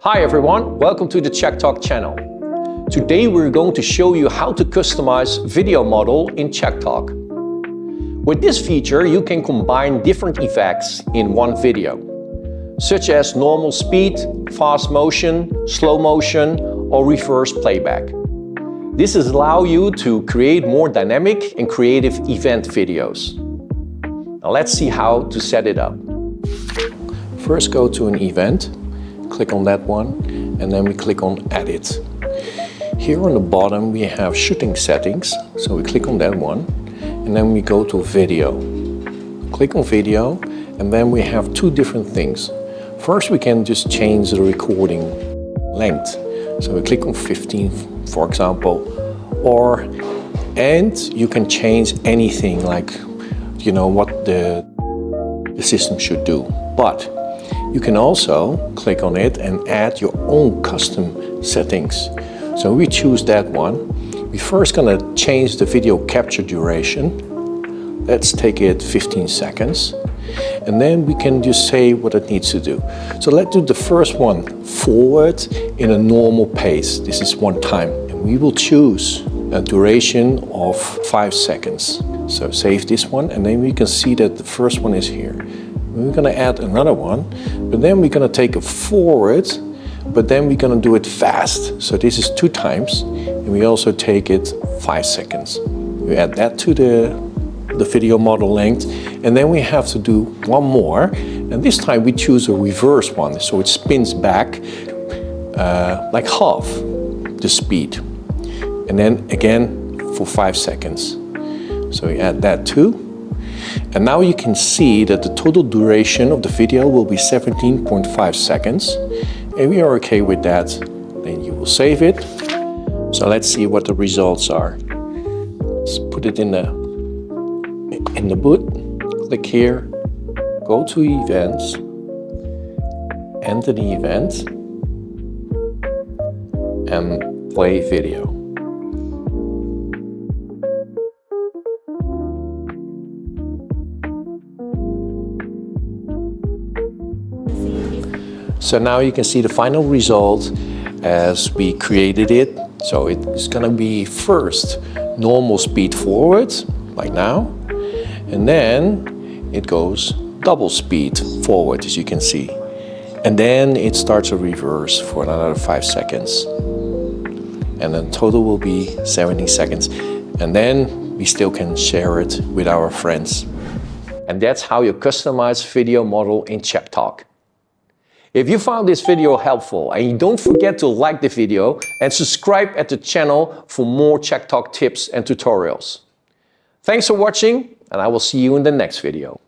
Hi everyone, welcome to the ChackTok channel. Today we're going to show you how to customize video model in ChackTok. With this feature you can combine different effects in one video, such as normal speed, fast motion, slow motion or reverse playback. This allows you to create more dynamic and creative event videos. Now let's see how to set it up. First go to an event, click on that one, and then we click on Edit. Here on the bottom we have shooting settings, so we click on that one, and then we go to video. Click on video, and then we have two different things. First we can just change the recording length, so we click on 15 for example, and you can change anything like what the system should do. But you can also click on it and add your own custom settings. So we choose that one. We're first gonna change the video capture duration. Let's take it 15 seconds. And then we can just say what it needs to do. So let's do the first one forward in a normal pace. This is one time. And we will choose a duration of 5 seconds. So save this one, and then we can see that the first one is here. We're gonna add another one, but then we're gonna take it forward, but then we're gonna do it fast. So this is 2 times, and we also take it 5 seconds. We add that to the video model length, and then we have to do one more, and this time we choose a reverse one, so it spins back like half the speed, and then again for 5 seconds. So we add that too. And now you can see that the total duration of the video will be 17.5 seconds. And we are okay with that. Then you will save it. So let's see what the results are. Let's put it in the boot. Click here, go to events, enter the event, and play video. So now you can see the final result as we created it. So it's gonna be first normal speed forward, like now, and then it goes double speed forward, as you can see. And then it starts a reverse for another 5 seconds. And then total will be 70 seconds. And then we still can share it with our friends. And that's how you customize video model in ChackTok. If you found this video helpful, and don't forget to like the video and subscribe at the channel for more ChackTok tips and tutorials. Thanks for watching, and I will see you in the next video.